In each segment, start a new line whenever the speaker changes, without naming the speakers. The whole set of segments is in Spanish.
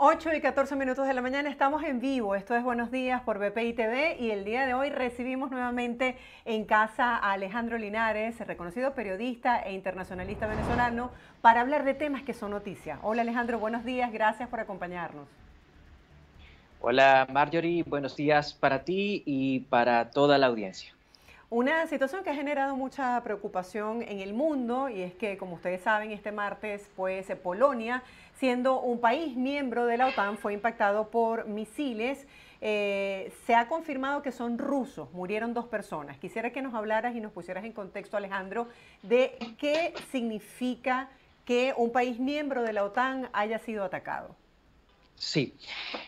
8:14 de la mañana, estamos en vivo. Esto es Buenos Días por BPI TV y el día de hoy recibimos nuevamente en casa a Alejandro Linares, reconocido periodista e internacionalista venezolano, para hablar de temas que son noticia. Hola Alejandro, buenos días, gracias por acompañarnos.
Hola Marjorie, buenos días para ti y para toda la audiencia.
Una situación que ha generado mucha preocupación en el mundo y es que, como ustedes saben, este martes, pues Polonia, siendo un país miembro de la OTAN, fue impactado por misiles. Se ha confirmado que son rusos, murieron 2 personas. Quisiera que nos hablaras y nos pusieras en contexto, Alejandro, de qué significa que un país miembro de la OTAN haya sido atacado.
Sí,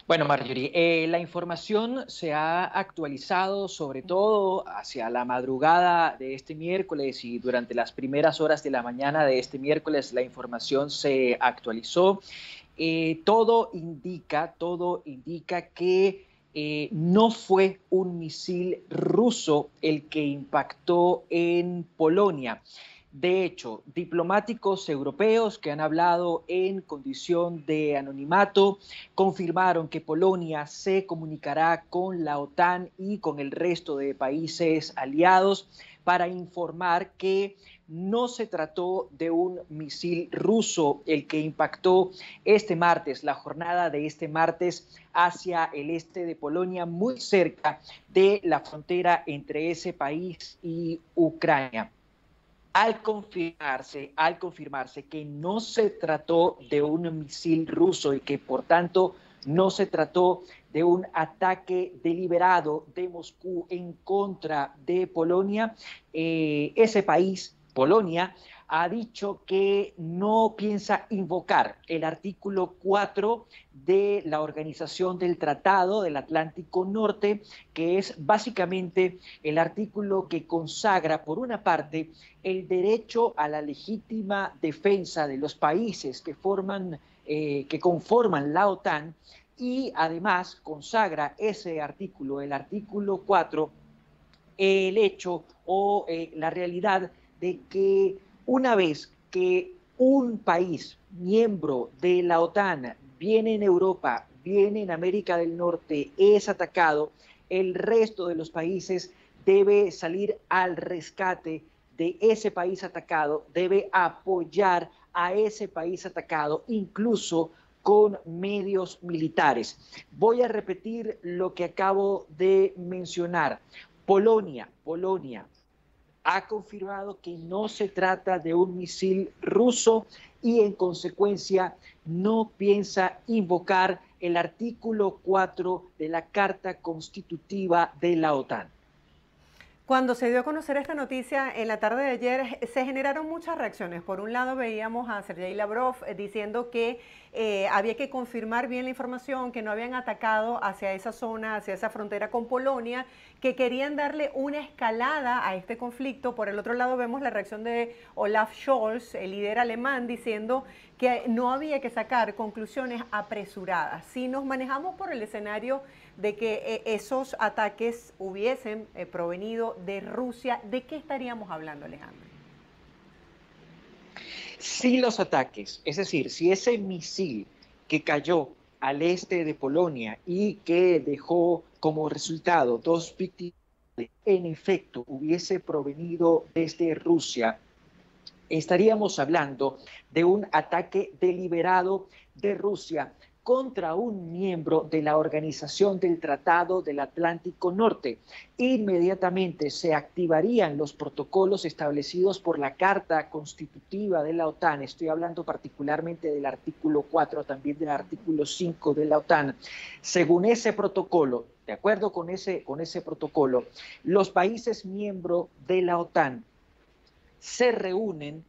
bueno Marjorie, la información se ha actualizado sobre todo hacia la madrugada de este miércoles y durante las primeras horas de la mañana de este miércoles la información se actualizó. Todo indica que no fue un misil ruso el que impactó en Polonia. De hecho, diplomáticos europeos que han hablado en condición de anonimato confirmaron que Polonia se comunicará con la OTAN y con el resto de países aliados para informar que no se trató de un misil ruso el que impactó este martes, la jornada de este martes, hacia el este de Polonia, muy cerca de la frontera entre ese país y Ucrania. Al confirmarse que no se trató de un misil ruso y que por tanto no se trató de un ataque deliberado de Moscú en contra de Polonia, ese país, Polonia, ha dicho que no piensa invocar el artículo 4 de la Organización del Tratado del Atlántico Norte, que es básicamente el artículo que consagra, por una parte, el derecho a la legítima defensa de los países que conforman la OTAN, y además consagra ese artículo, el artículo 4, el hecho o la realidad de que una vez que un país miembro de la OTAN viene en Europa, viene en América del Norte, es atacado, el resto de los países debe salir al rescate de ese país atacado, debe apoyar a ese país atacado, incluso con medios militares. Voy a repetir lo que acabo de mencionar. Polonia ha confirmado que no se trata de un misil ruso y en consecuencia no piensa invocar el artículo 4 de la Carta Constitutiva de la OTAN.
Cuando se dio a conocer esta noticia en la tarde de ayer, se generaron muchas reacciones. Por un lado veíamos a Sergei Lavrov diciendo que había que confirmar bien la información, que no habían atacado hacia esa zona, hacia esa frontera con Polonia, que querían darle una escalada a este conflicto. Por el otro lado vemos la reacción de Olaf Scholz, el líder alemán, diciendo que no había que sacar conclusiones apresuradas. Si nos manejamos por el escenario de que esos ataques hubiesen provenido de Rusia, ¿de qué estaríamos hablando, Alejandro?
Si los ataques, es decir, si ese misil que cayó al este de Polonia y que dejó como resultado 2 víctimas, en efecto hubiese provenido desde Rusia, estaríamos hablando de un ataque deliberado de Rusia contra un miembro de la Organización del Tratado del Atlántico Norte. Inmediatamente se activarían los protocolos establecidos por la Carta Constitutiva de la OTAN. Estoy hablando particularmente del artículo 4, también del artículo 5 de la OTAN. Según ese protocolo, de acuerdo con ese protocolo, los países miembros de la OTAN se reúnen,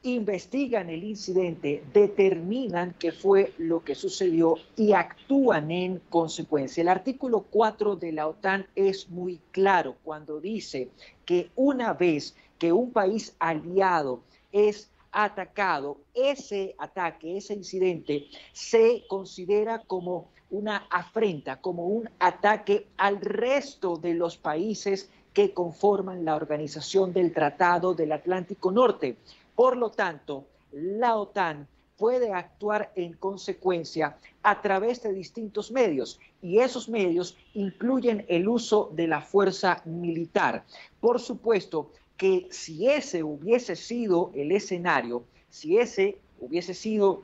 investigan el incidente, determinan qué fue lo que sucedió y actúan en consecuencia. El artículo 4 de la OTAN es muy claro cuando dice que una vez que un país aliado es atacado, ese ataque, ese incidente, se considera como una afrenta, como un ataque al resto de los países que conforman la Organización del Tratado del Atlántico Norte. Por lo tanto, la OTAN puede actuar en consecuencia a través de distintos medios, y esos medios incluyen el uso de la fuerza militar. Por supuesto que si ese hubiese sido el escenario, si ese hubiese sido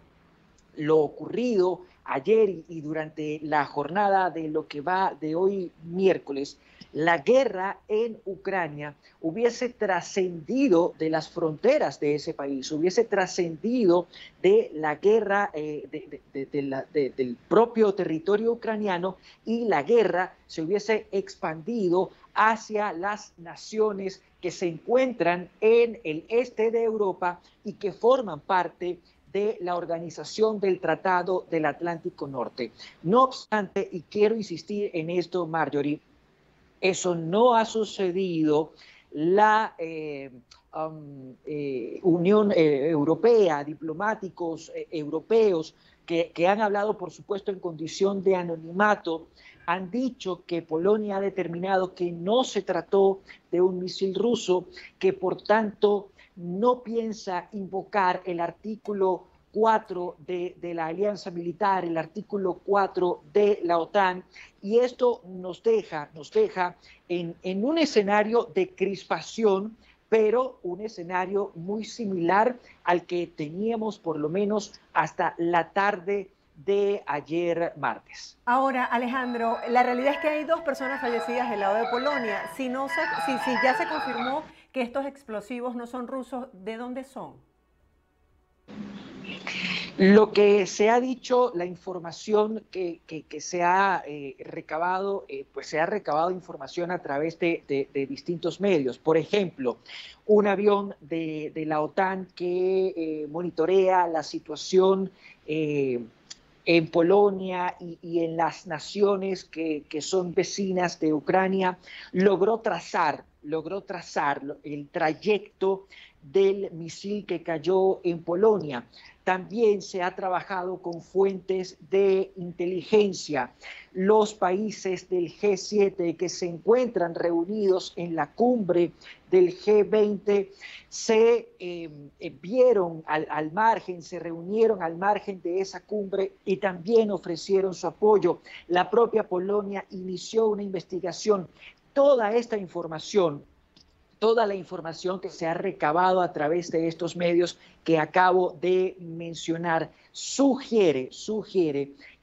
lo ocurrido ayer y durante la jornada de lo que va de hoy miércoles, la guerra en Ucrania hubiese trascendido de las fronteras de ese país, hubiese trascendido de la guerra del propio territorio ucraniano, y la guerra se hubiese expandido hacia las naciones que se encuentran en el este de Europa y que forman parte de la Organización del Tratado del Atlántico Norte. No obstante, y quiero insistir en esto, Marjorie, eso no ha sucedido. La Unión Europea, diplomáticos europeos que han hablado, por supuesto, en condición de anonimato, han dicho que Polonia ha determinado que no se trató de un misil ruso, que por tanto no piensa invocar el artículo 4 de la alianza militar, el artículo 4 de la OTAN, y esto nos deja en un escenario de crispación, pero un escenario muy similar al que teníamos por lo menos hasta la tarde de ayer martes.
Ahora, Alejandro, la realidad es que hay 2 personas fallecidas del lado de Polonia. Si ya se confirmó que estos explosivos no son rusos, ¿de dónde son?
Lo que se ha dicho, la información que se ha recabado, pues se ha recabado información a través de distintos medios. Por ejemplo, un avión de la OTAN que monitorea la situación en Polonia y en las naciones que son vecinas de Ucrania, logró trazar el trayecto del misil que cayó en Polonia. También se ha trabajado con fuentes de inteligencia. Los países del G7 que se encuentran reunidos en la cumbre del G20 se vieron al margen, se reunieron al margen de esa cumbre y también ofrecieron su apoyo. La propia Polonia inició una investigación. Toda esta información, toda la información que se ha recabado a través de estos medios que acabo de mencionar sugiere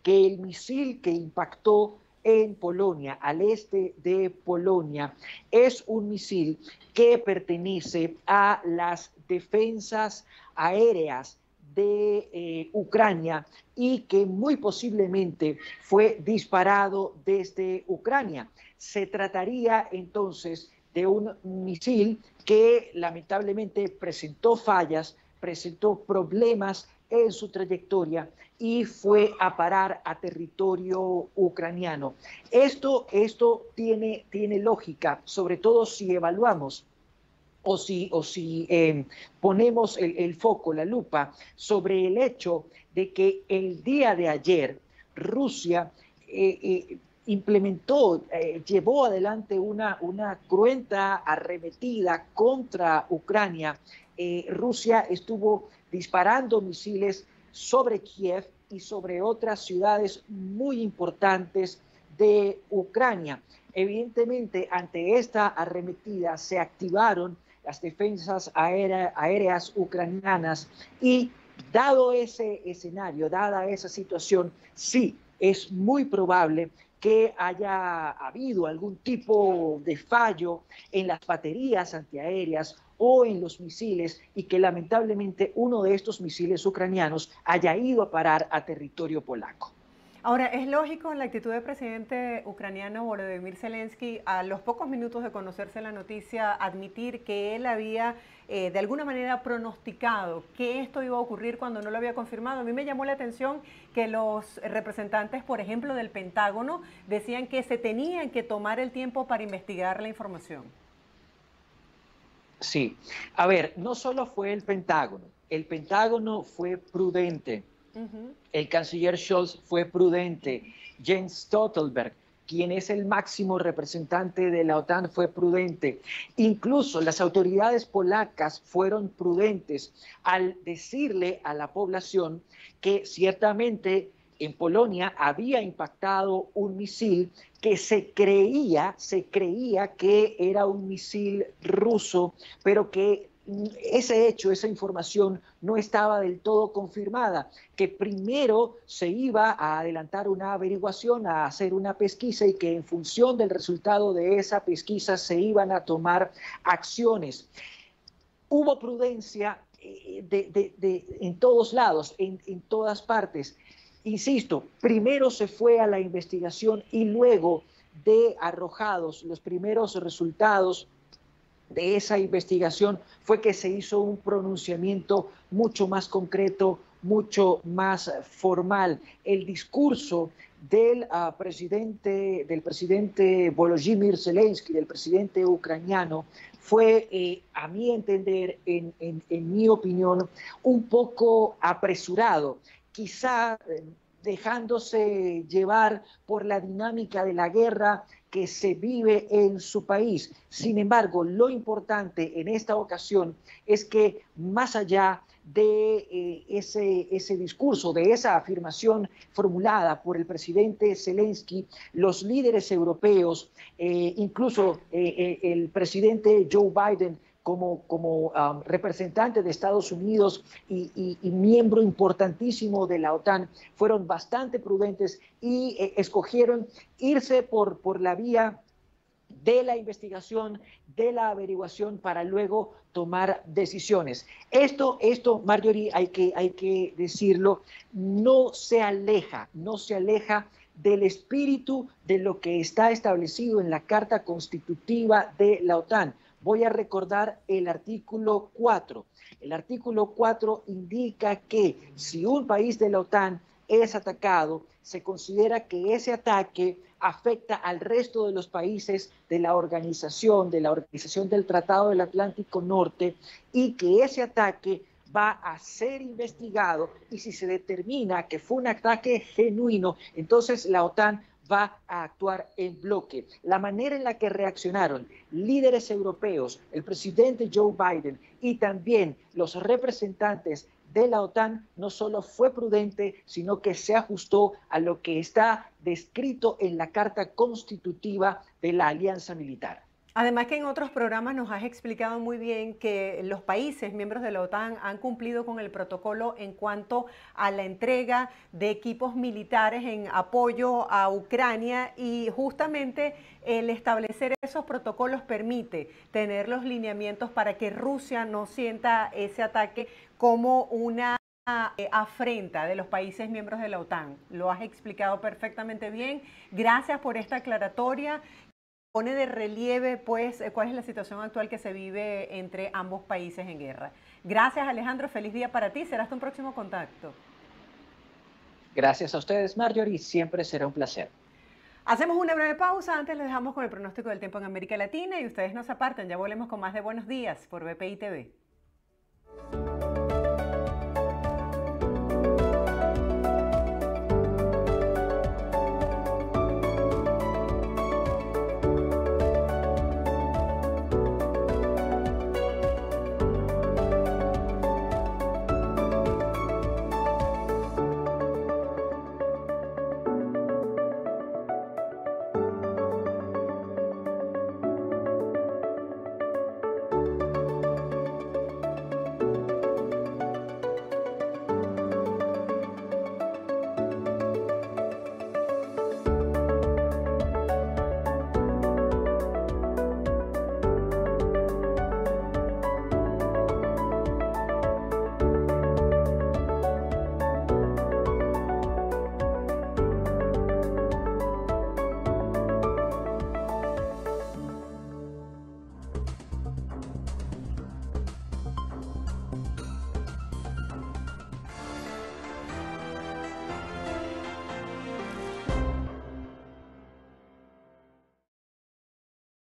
que el misil que impactó en Polonia, al este de Polonia, es un misil que pertenece a las defensas aéreas de Ucrania y que muy posiblemente fue disparado desde Ucrania. Se trataría entonces de un misil que lamentablemente presentó fallas, presentó problemas en su trayectoria y fue a parar a territorio ucraniano. Esto tiene lógica, sobre todo si evaluamos o si ponemos el foco, la lupa, sobre el hecho de que el día de ayer Rusia llevó adelante una cruenta arremetida contra Ucrania. Rusia estuvo disparando misiles sobre Kiev y sobre otras ciudades muy importantes de Ucrania. Evidentemente, ante esta arremetida se activaron las defensas aéreas ucranianas y, dado ese escenario, dada esa situación, sí, es muy probable que haya habido algún tipo de fallo en las baterías antiaéreas o en los misiles y que lamentablemente uno de estos misiles ucranianos haya ido a parar a territorio polaco.
Ahora, es lógico en la actitud del presidente ucraniano Volodymyr Zelensky, a los pocos minutos de conocerse la noticia, admitir que él había de alguna manera pronosticado que esto iba a ocurrir cuando no lo había confirmado. A mí me llamó la atención que los representantes, por ejemplo, del Pentágono, decían que se tenían que tomar el tiempo para investigar la información.
Sí, a ver, no solo fue el Pentágono fue prudente. El canciller Scholz fue prudente, Jens Stoltenberg, quien es el máximo representante de la OTAN, fue prudente. Incluso las autoridades polacas fueron prudentes al decirle a la población que ciertamente en Polonia había impactado un misil que se creía que era un misil ruso, pero que ese hecho, esa información no estaba del todo confirmada, que primero se iba a adelantar una averiguación, a hacer una pesquisa y que en función del resultado de esa pesquisa se iban a tomar acciones. Hubo prudencia en todos lados, en todas partes. Insisto, primero se fue a la investigación y luego de arrojados los primeros resultados de esa investigación fue que se hizo un pronunciamiento mucho más concreto, mucho más formal. El discurso del presidente Volodymyr Zelensky, del presidente ucraniano, fue, a mi entender, en mi opinión, un poco apresurado, quizá dejándose llevar por la dinámica de la guerra que se vive en su país. Sin embargo, lo importante en esta ocasión es que más allá de ese discurso, de esa afirmación formulada por el presidente Zelensky, los líderes europeos, incluso el presidente Joe Biden, como representante de Estados Unidos y miembro importantísimo de la OTAN, fueron bastante prudentes y escogieron irse por la vía de la investigación, de la averiguación, para luego tomar decisiones. Esto, Marjorie, hay que decirlo, no se aleja del espíritu de lo que está establecido en la Carta Constitutiva de la OTAN. Voy a recordar el artículo 4. El artículo 4 indica que si un país de la OTAN es atacado, se considera que ese ataque afecta al resto de los países de la organización del Tratado del Atlántico Norte, y que ese ataque va a ser investigado, y si se determina que fue un ataque genuino, entonces la OTAN va a actuar en bloque. La manera en la que reaccionaron líderes europeos, el presidente Joe Biden y también los representantes de la OTAN no solo fue prudente, sino que se ajustó a lo que está descrito en la Carta Constitutiva de la Alianza Militar.
Además que en otros programas nos has explicado muy bien que los países miembros de la OTAN han cumplido con el protocolo en cuanto a la entrega de equipos militares en apoyo a Ucrania, y justamente el establecer esos protocolos permite tener los lineamientos para que Rusia no sienta ese ataque como una afrenta de los países miembros de la OTAN. Lo has explicado perfectamente bien. Gracias por esta aclaratoria. Pone de relieve, pues, cuál es la situación actual que se vive entre ambos países en guerra. Gracias, Alejandro. Feliz día para ti. Será hasta un próximo contacto.
Gracias a ustedes, Marjorie. Siempre será un placer.
Hacemos una breve pausa. Antes les dejamos con el pronóstico del tiempo en América Latina y ustedes no se aparten. Ya volvemos con más de Buenos Días por BPI TV.